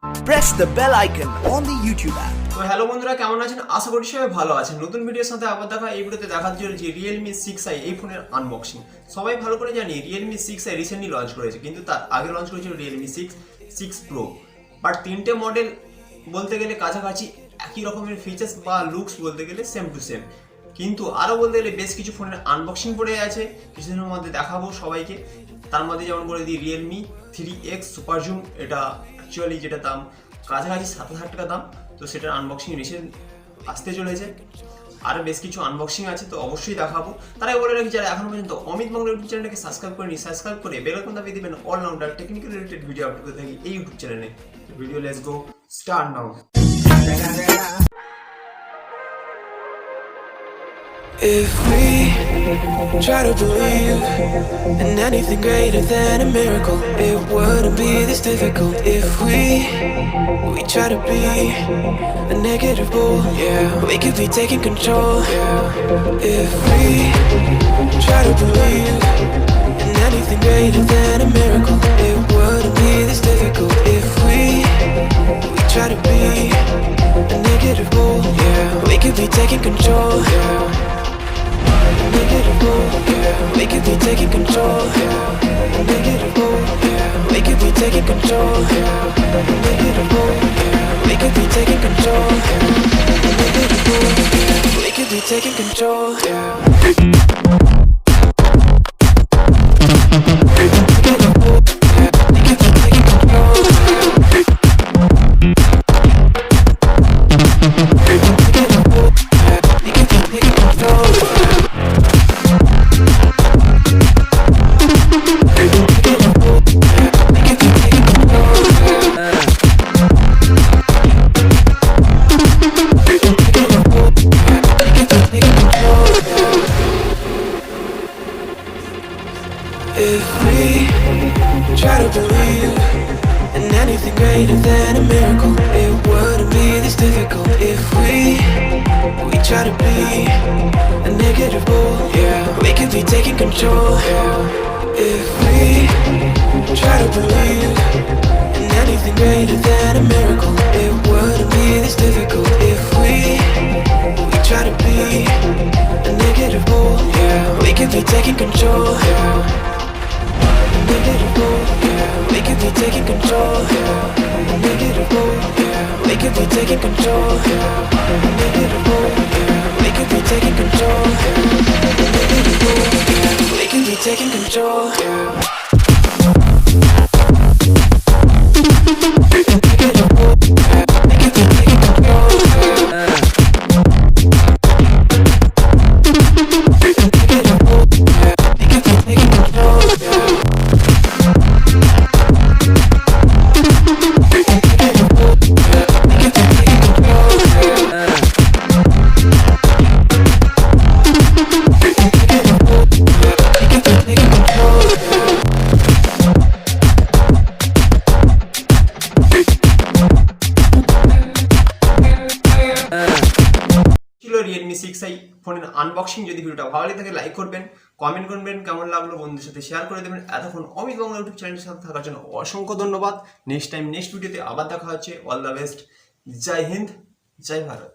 Press the bell icon on the YouTube app. তো hello বন্ধুরা, কেমন আছেন? আশা করি সবাই ভালো আছেন। নতুন ভিডিওর সাথে আবার দেখা। এই ভিডিওতে দেখার জন্য যে Realme 6i এই ফোনের আনবক্সিং। সবাই ভালো করে জানি Realme 6i রিসেন্টলি লঞ্চ করেছে, কিন্তু তার আগে লঞ্চ করেছিল Realme 6 Pro। বাট তিনটে মডেল বলতে গেলে কাছাকাছি একই রকমের ফিচার্স বা লুকস বলতে গেলে সেম টু সেম, কিন্তু আরও বলতে গেলে বেশ কিছু ফোনের আনবক্সিং পড়ে আছে, কিছুদিনের মধ্যে দেখাবো সবাইকে। তার মধ্যে যেমন বলে দিই Realme 3X সুপার জুম, এটা অ্যাকচুয়ালি যেটা দাম কাছাকাছি 7,000 টাকা দাম, তো সেটার আনবক্সিং রিসেন্ট আসতে চলেছে। আর বেশ কিছু আনবক্সিং আছে, তো অবশ্যই দেখাবো। তারাই বলে রাখি, যারা এখনো পর্যন্ত অমিত বাংলা ইউটিউব চ্যানেলটাকে সাবস্ক্রাইব করেনি, সাবস্ক্রাইব করে বেল আইকন দাবিয়ে দিবেন allrounder technical related video upload করে থাকি এই ইউটিউব চ্যানেলে। Video let's go start now. If we try to believe in anything greater than a miracle, it wouldn't be this difficult. If we try to be a negative bull, yeah, we could be taking control. Yeah. If we try to believe in anything greater than a miracle, it wouldn't be this difficult. If we try to be a negative bull, yeah, we could be taking control. Yeah. We could be taking control. Negative, yeah. We could be taking control. Negative, yeah. We could be taking control. Negative, yeah. We could be taking control. If we try to believe in anything greater than a miracle, it wouldn't be this difficult. If we try to be a negative bull, yeah, we could be taking control. If we try to believe in anything greater than a miracle, it wouldn't be this difficult. If we try to be a negative bull, yeah, we could be taking control. We could be taking control. Negative, yeah. We could be taking control. Negative, yeah. We could be taking control. Negative, yeah. We could be taking control. Realme 6i ফোনের unboxing. যদি ভিডিওটা ভালো লাগে থাকে like করবেন, comment করবেন, কেমন লাগলো বন্ধুদের সাথে শেয়ার করে দেবেন। এতক্ষণ অমিত বাংলা ইউটিউব চ্যানেলের সাথে থাকার জন্য অসংখ্য ধন্যবাদ। নেক্সট ভিডিওতে আবার দেখা হচ্ছে। All the best. জয় হিন্দ, জয় ভারত।